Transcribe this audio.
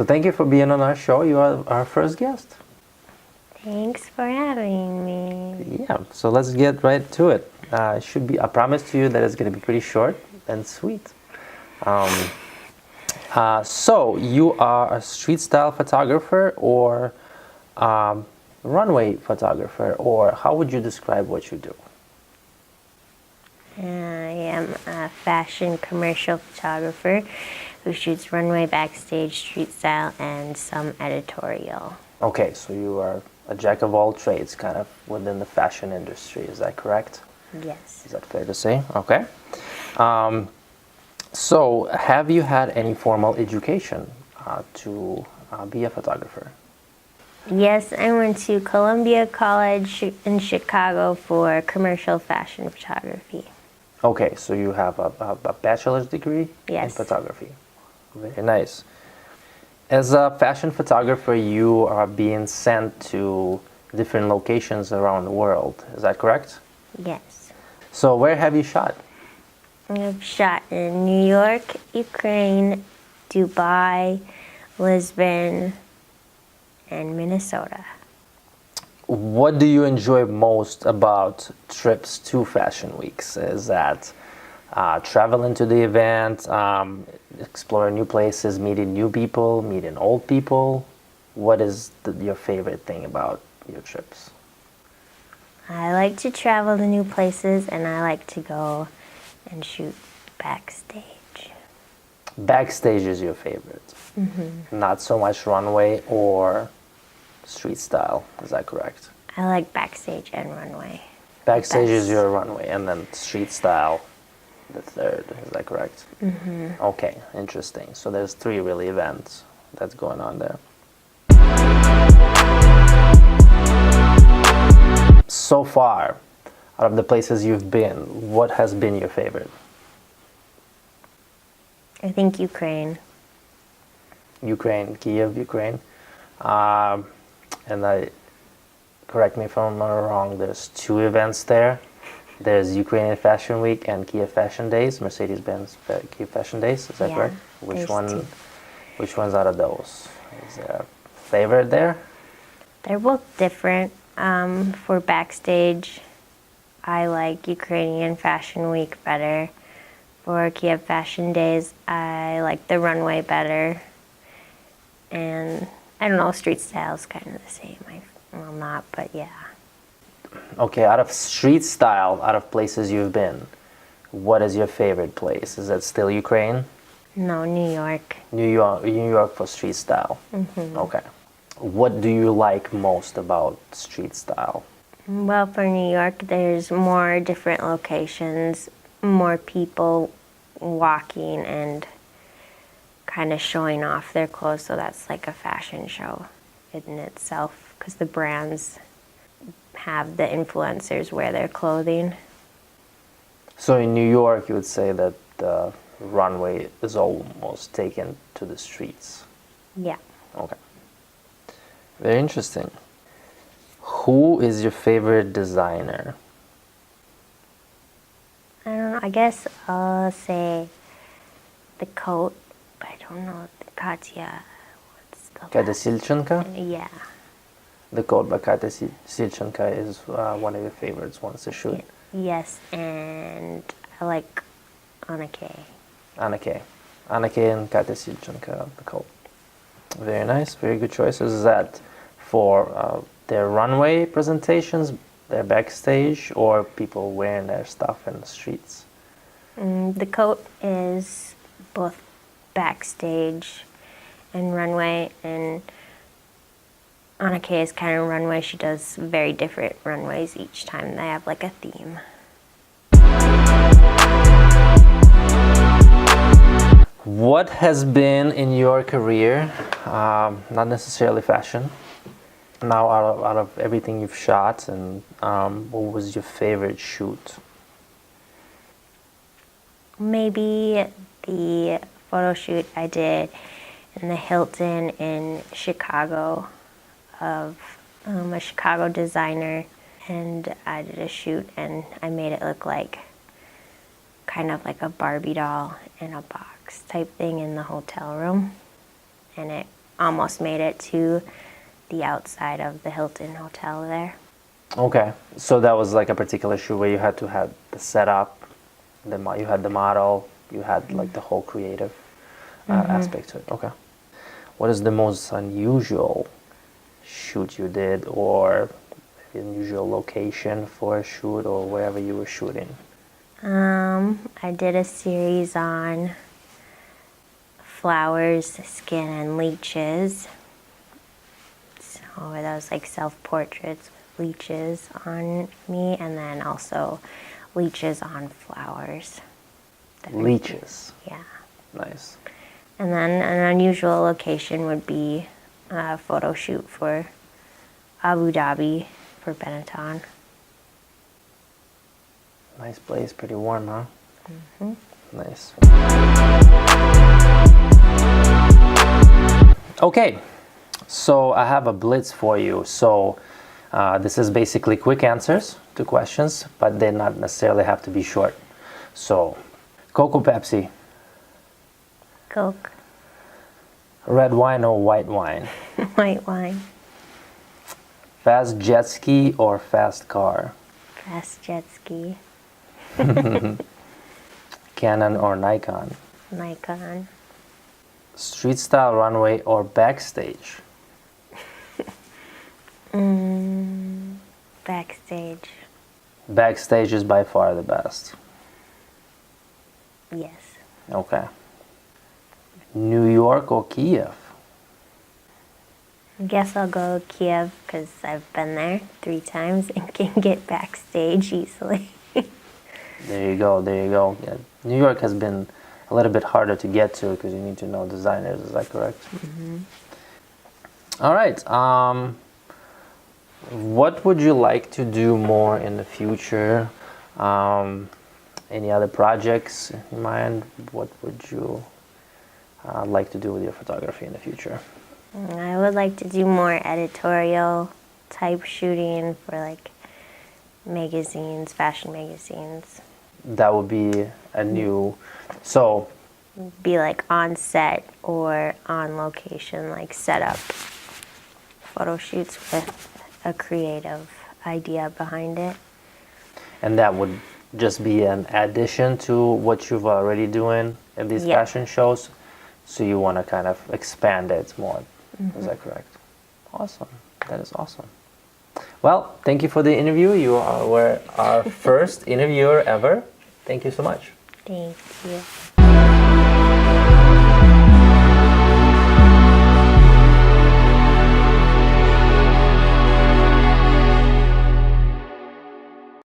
So thank you for being on our show. You are our first guest. Thanks for having me. Yeah, so let's get right to it. I promise to you that it's going to be pretty short and sweet. So you are a street style photographer or runway photographer, or how would you describe what you do? I am a fashion commercial photographer who shoots runway, backstage, street style, and some editorial. Okay, so you are a jack of all trades, kind of within the fashion industry. Is that correct? Yes. Is that fair to say? Okay. So have you had any formal education to be a photographer? Yes, I went to Columbia College in Chicago for commercial fashion photography. Okay, so you have a bachelor's degree in Yes. photography. Very nice. As a fashion photographer, you are being sent to different locations around the world. Is that correct? Yes. So where have you shot? I've shot in New York, Ukraine, Dubai, Lisbon, and Minnesota. What do you enjoy most about trips to fashion weeks? Is that traveling to the event, exploring new places, meeting new people, meeting old people? What is your favorite thing about your trips? I like to travel to new places and I like to go and shoot backstage. Backstage is your favorite, not so much runway or street style. Is that correct? I like backstage and runway. Backstage is Best. your runway, and then street style, the third. Is that correct? Okay, interesting. So there's three really events that's going on there. So far, out of the places you've been, what has been your favorite? I think Ukraine. Ukraine, Kiev, Ukraine. And correct me if I'm wrong, there's two events there. There's Ukrainian Fashion Week and Kiev Fashion Days, Mercedes-Benz Kiev Fashion Days. Is that Yeah, correct? there's two. Which one's out of those? Is there a favorite there? They're both different. For backstage, I like Ukrainian Fashion Week better. For Kiev Fashion Days, I like the runway better. And I don't know, street style is kind of the same. Well, not, but yeah. Okay, out of street style, out of places you've been, what is your favorite place? Is that still Ukraine? No, New York. New York for street style. Okay. What do you like most about street style? Well, for New York, there's more different locations, more people walking and kind of showing off their clothes, so that's like a fashion show in itself because the brands have the influencers wear their clothing. So in New York, you would say that the runway is almost taken to the streets. Yeah. Okay. Very interesting. Who is your favorite designer? I don't know, I guess I'll say the coat, but I don't know, Katya, what's the Katya last- Silchenko? Yeah. The coat by Katya Silchenko is one of your favorites ones to shoot. Yes, and I like Anna Kay. Anna Kay and Katya Silchenko, the coat. Very nice, very good choices. Is that for their runway presentations, their backstage, or people wearing their stuff in the streets? The coat is both backstage and runway, and Anna Kay is kind of runway. She does very different runways each time. They have like a theme. What has been in your career, not necessarily fashion, now out of everything you've shot, and what was your favorite shoot? Maybe the photo shoot I did in the Hilton in Chicago of a Chicago designer, and I did a shoot and I made it look like kind of like a Barbie doll in a box type thing in the hotel room, and it almost made it to the outside of the Hilton Hotel there. Okay, so that was like a particular shoot where you had to have the setup, you had the model, you had like the whole creative aspect to it. Okay. What is the most unusual shoot you did, or unusual location for a shoot, or wherever you were shooting? I did a series on flowers, skin, and leeches. So that was like self-portraits with leeches on me, and then also leeches on flowers. Leeches. Yeah. Nice. And then an unusual location would be a photo shoot for Abu Dhabi for Benetton. Nice place, pretty warm, huh? Nice. Okay, so I have a blitz for you. So this is basically quick answers to questions, but they not necessarily have to be short. So, Coke or Pepsi? Coke. Red wine or white wine? White wine. Fast jet ski or fast car? Fast jet ski. Canon or Nikon? Nikon. Street style runway or backstage? Backstage. Backstage is by far the best. Yes. Okay. New York or Kiev? I guess I'll go Kiev because I've been there 3 times and can get backstage easily. There you go, there you go. Yeah. New York has been a little bit harder to get to because you need to know designers, is that correct? All right. What would you like to do more in the future? Any other projects in mind? What would you like to do with your photography in the future? I would like to do more editorial type shooting for like magazines, fashion magazines. That would be a new, so Be like on set or on location, like set up photo shoots with a creative idea behind it. and that would just be an addition to what you've already doing in these Yeah. fashion shows. So you want to kind of expand it more. Is that correct? Awesome. That is awesome. Well, thank you for the interview. Were our first interviewer ever. Thank you so much. Thank you.